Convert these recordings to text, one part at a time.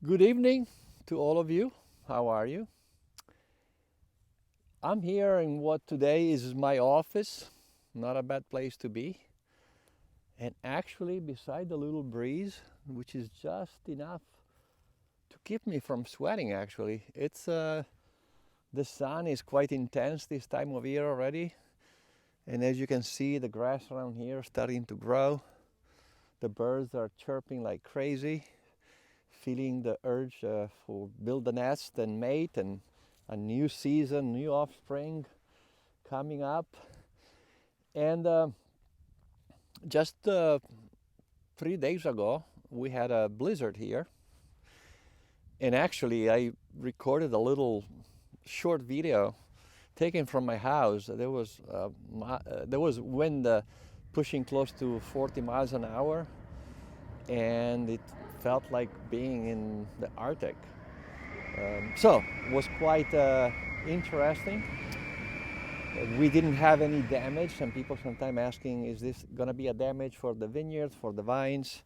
Good evening to all of you. How are you? I'm here in what today is my office. Not a bad place to be. And actually, beside the little breeze, which is just enough to keep me from sweating, actually. The sun is quite intense this time of year already. And as you can see, the grass around here is starting to grow. The birds are chirping like crazy, feeling the urge for build a nest and mate, and a new season, new offspring coming up. And just 3 days ago, we had a blizzard here. And actually, I recorded a little short video taken from my house. There was wind pushing close to 40 miles an hour, and it felt like being in the Arctic. So it was quite interesting. We didn't have any damage. Some people sometimes asking, is this going to be a damage for the vineyards, for the vines?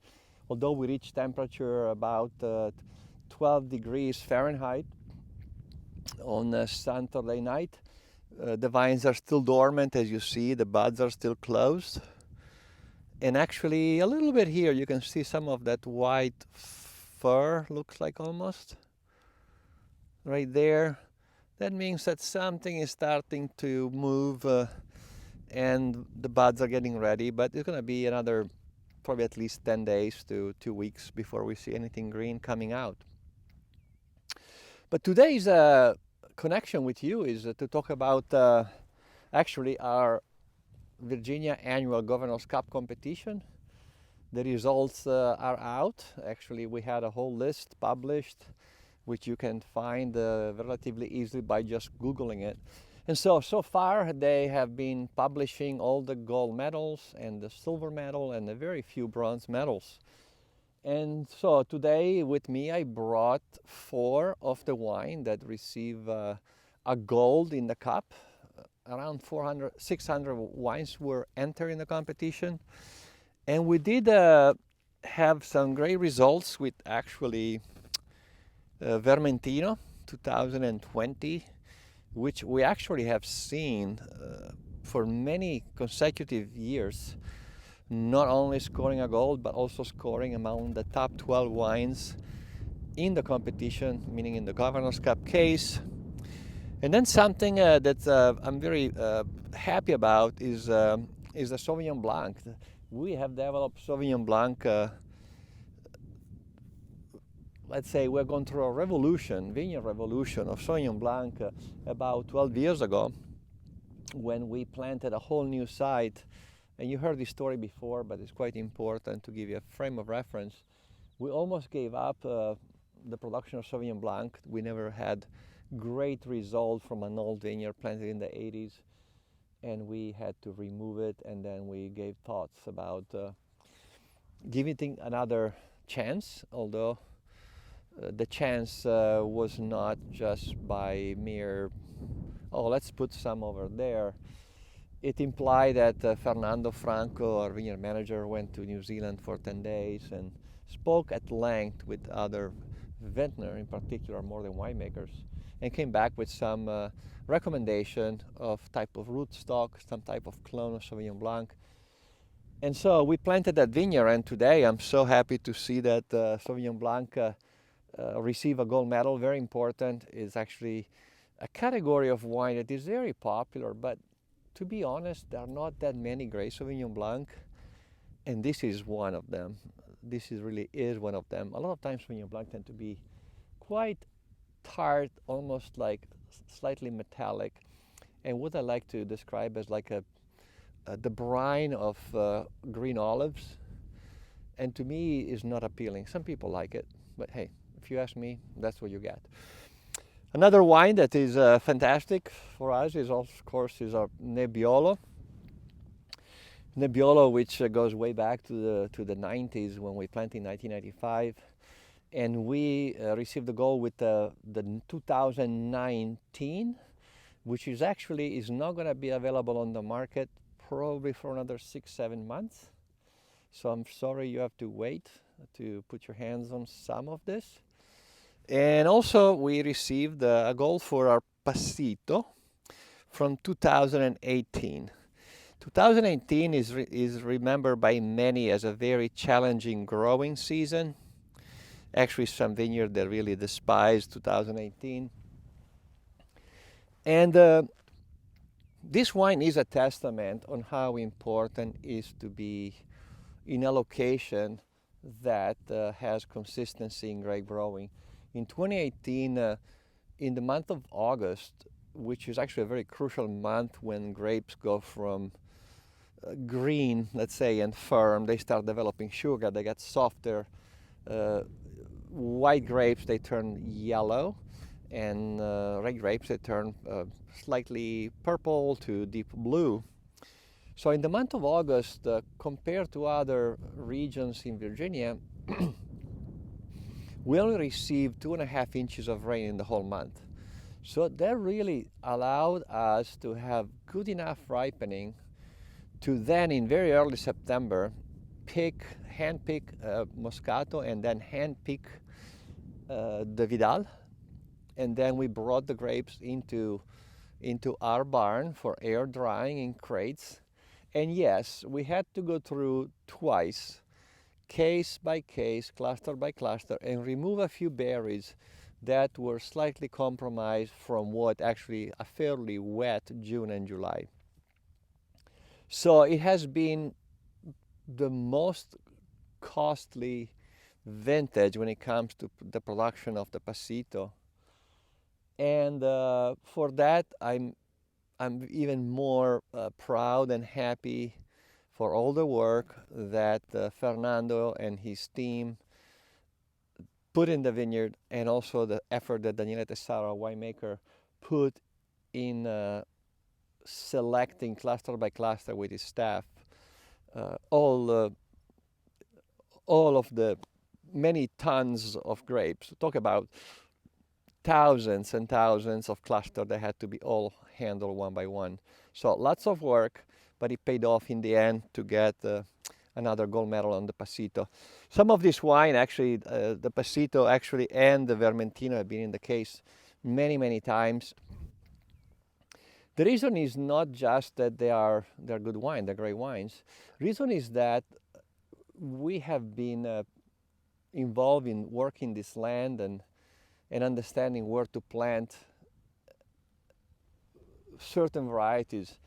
Although we reached temperature about 12 degrees Fahrenheit on Saturday night, the vines are still dormant. As you see, the buds are still closed. And actually, a little bit here, you can see some of that white fur, looks like almost, right there. That means that something is starting to move and the buds are getting ready, but it's going to be another probably at least 10 days to 2 weeks before we see anything green coming out. But today's connection with you is to talk about actually our Virginia annual Governor's Cup competition. The results are out. Actually, we had a whole list published, which you can find relatively easily by just Googling it. And so far they have been publishing all the gold medals and the silver medal and a very few bronze medals. And so today with me I brought 4 of the wine that receive a gold in the cup. Around 600 wines were entering the competition. And we did have some great results with actually Vermentino 2020, which we actually have seen for many consecutive years, not only scoring a gold, but also scoring among the top 12 wines in the competition, meaning in the Governor's Cup case. And then something that I'm very happy about is the Sauvignon Blanc. We have developed Sauvignon Blanc. Let's say we're going through a revolution, vineyard revolution of Sauvignon Blanc about 12 years ago when we planted a whole new site. And you heard this story before, but it's quite important to give you a frame of reference. We almost gave up the production of Sauvignon Blanc. We never had great result from an old vineyard planted in the 80s, and we had to remove it, and then we gave thoughts about giving it another chance, although the chance was not just by mere, oh, let's put some over there. It implied that Fernando Franco, our vineyard manager, went to New Zealand for 10 days and spoke at length with other vintners, in particular more than winemakers, and came back with some recommendation of type of rootstock, some type of clone of Sauvignon Blanc. And so we planted that vineyard, and today I'm so happy to see that Sauvignon Blanc receive a gold medal. Very important. It's actually a category of wine that is very popular, but to be honest, there are not that many great Sauvignon Blanc, and this is one of them. This really is one of them. A lot of times Sauvignon Blanc tend to be quite tart, almost like slightly metallic, and what I like to describe as like the brine of green olives, and to me is not appealing. Some people like it, but hey, if you ask me, that's what you get. Another wine that is fantastic for us is, of course, our Nebbiolo. Nebbiolo, which goes way back to the 90s when we planted in 1995. And we received the gold with the 2019, which is not going to be available on the market probably for another 6-7 months. So I'm sorry you have to wait to put your hands on some of this. And also we received a gold for our Pasito from 2018. 2018 is remembered by many as a very challenging growing season. Actually, some vineyard that really despise 2018. And this wine is a testament on how important it is to be in a location that has consistency in grape growing. In 2018, in the month of August, which is actually a very crucial month when grapes go from green, let's say, and firm, they start developing sugar, they get softer. White grapes, they turn yellow, and red grapes, they turn slightly purple to deep blue. So in the month of August, compared to other regions in Virginia, we only received 2.5 inches of rain in the whole month. So that really allowed us to have good enough ripening to then, in very early September, hand pick Moscato and then hand pick the Vidal. And then we brought the grapes into our barn for air drying in crates. And yes, we had to go through twice, case by case, cluster by cluster, and remove a few berries that were slightly compromised from what actually a fairly wet June and July. So it has been the most costly vintage when it comes to the production of the Pasito. And for that, I'm even more proud and happy for all the work that Fernando and his team put in the vineyard, and also the effort that Daniele Tessaro, winemaker, put in selecting cluster by cluster with his staff all of the many tons of grapes. Talk about thousands and thousands of clusters that had to be all handled one by one. So lots of work, but it paid off in the end to get another gold medal on the Pasito. Some of this wine, actually, the Pasito actually and the Vermentino have been in the case many, many times. The reason is not just that they're good wine, they're great wines. The reason is that we have been involved in working this land and understanding where to plant certain varieties,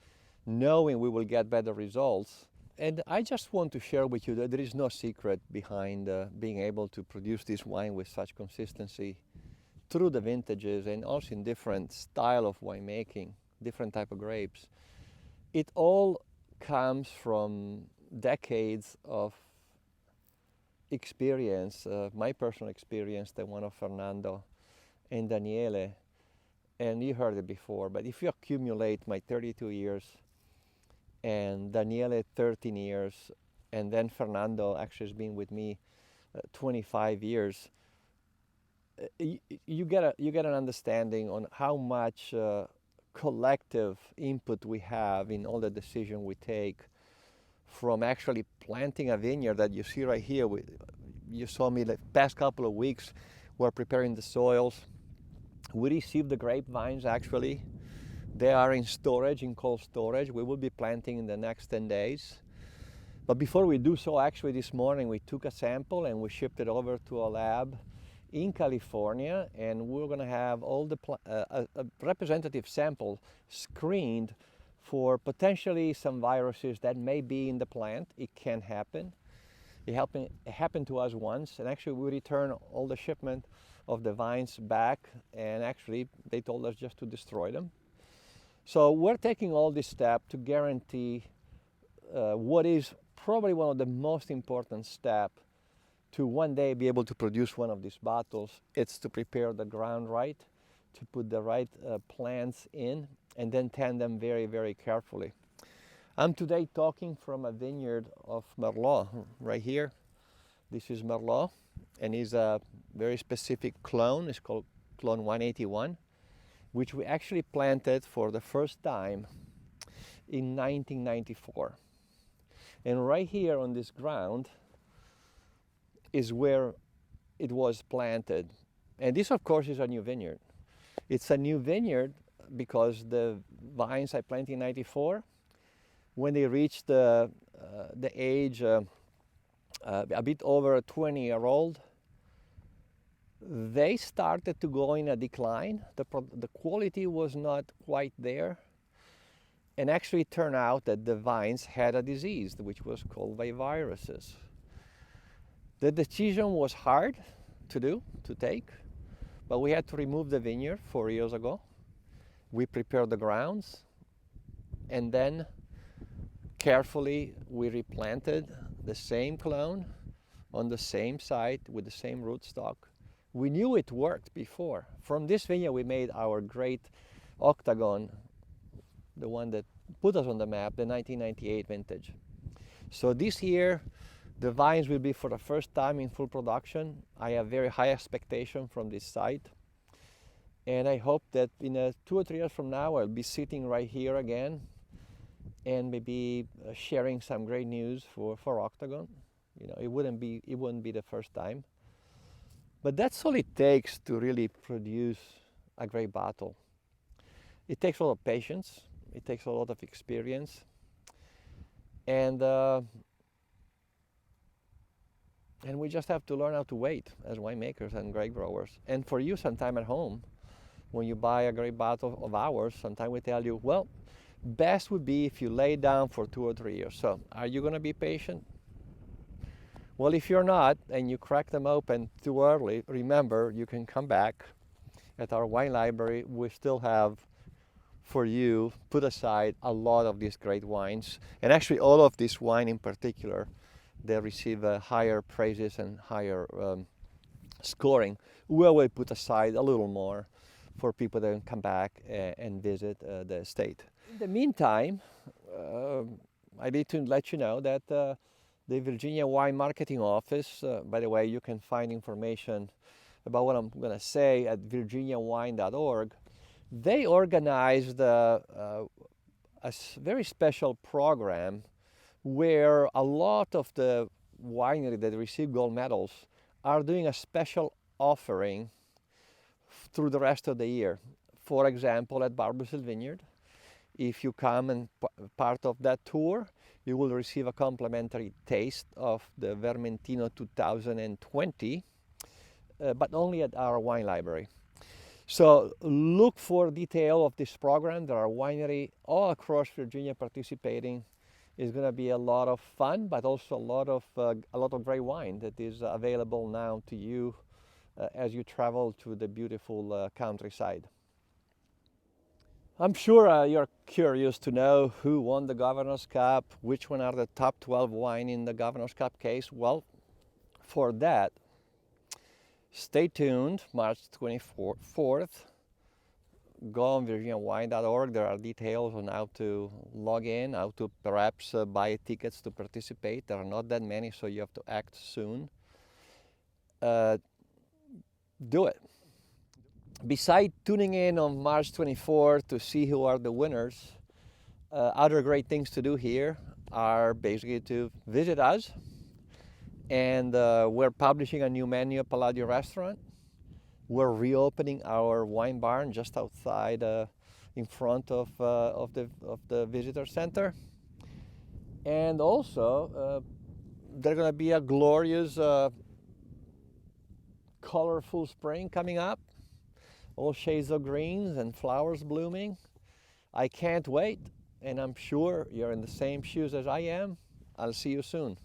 knowing we will get better results. And I just want to share with you that there is no secret behind being able to produce this wine with such consistency through the vintages, and also in different style of winemaking, different type of grapes. It all comes from decades of experience, my personal experience, the one of Fernando and Daniele, and you heard it before, but if you accumulate my 32 years and Daniele 13 years, and then Fernando actually has been with me 25 years, you get an understanding on how much collective input we have in all the decisions we take, from actually planting a vineyard that you see right here. You saw me the past couple of weeks, we're preparing the soils. We received the grapevines actually. They are in storage, in cold storage. We will be planting in the next 10 days. But before we do so, actually this morning we took a sample and we shipped it over to a lab in California, and we're going to have all the a representative sample screened for potentially some viruses that may be in the plant. It can happen. It happened to us once, and actually we returned all the shipment of the vines back, and actually they told us just to destroy them. So we're taking all this step to guarantee what is probably one of the most important steps to one day be able to produce one of these bottles. It's to prepare the ground right, to put the right plants in, and then tend them very, very carefully. I'm today talking from a vineyard of Merlot right here. This is Merlot, and it's a very specific clone. It's called clone 181, which we actually planted for the first time in 1994. And right here on this ground is where it was planted. And this, of course, is a new vineyard. It's a new vineyard because the vines I planted in '94, when they reached the age a bit over a 20-year-old, they started to go in a decline. The quality was not quite there. And actually it turned out that the vines had a disease, which was called by viruses. The decision was hard to take, but we had to remove the vineyard 4 years ago. We prepared the grounds, and then carefully we replanted the same clone on the same site with the same rootstock. We knew it worked before. From this vineyard we made our great Octagon, the one that put us on the map, the 1998 vintage. So this year the vines will be for the first time in full production. I have very high expectation from this site. And I hope that in 2 or 3 years from now, I'll be sitting right here again and maybe sharing some great news for Octagon. You know, it wouldn't be the first time. But that's all it takes to really produce a great bottle. It takes a lot of patience. It takes a lot of experience. And we just have to learn how to wait as winemakers and grape growers. And for you, sometime at home, when you buy a great bottle of ours, sometimes we tell you, well, best would be if you lay down for 2 or 3 years. So are you going to be patient? Well, if you're not, and you crack them open too early, remember, you can come back. At our wine library, we still have, for you, put aside a lot of these great wines. And actually, all of this wine in particular, they receive higher praises and higher scoring. We will put aside a little more for people that can come back and visit the estate. In the meantime, I need to let you know that the Virginia Wine Marketing Office, by the way, you can find information about what I'm going to say at virginiawine.org. They organized a very special program where a lot of the wineries that receive gold medals are doing a special offering through the rest of the year. For example, at Barboursville Vineyard, if you come and part of that tour, you will receive a complimentary taste of the Vermentino 2020, but only at our wine library. So look for detail of this program. There are wineries all across Virginia participating. It's going to be a lot of fun, but also a lot of great wine that is available now to you as you travel to the beautiful countryside. I'm sure you're curious to know who won the Governor's Cup, which one are the top 12 wine in the Governor's Cup case. Well, for that, stay tuned, March 24th. Go on virginiawine.org. There are details on how to log in, how to perhaps buy tickets to participate. There are not that many, so you have to act soon. Do it. Besides tuning in on March 24th to see who are the winners, other great things to do here are basically to visit us. And we're publishing a new menu at Palladio Restaurant. We're reopening our wine barn just outside in front of the visitor center. And also, there's going to be a glorious, colorful spring coming up. All shades of greens and flowers blooming. I can't wait, and I'm sure you're in the same shoes as I am. I'll see you soon.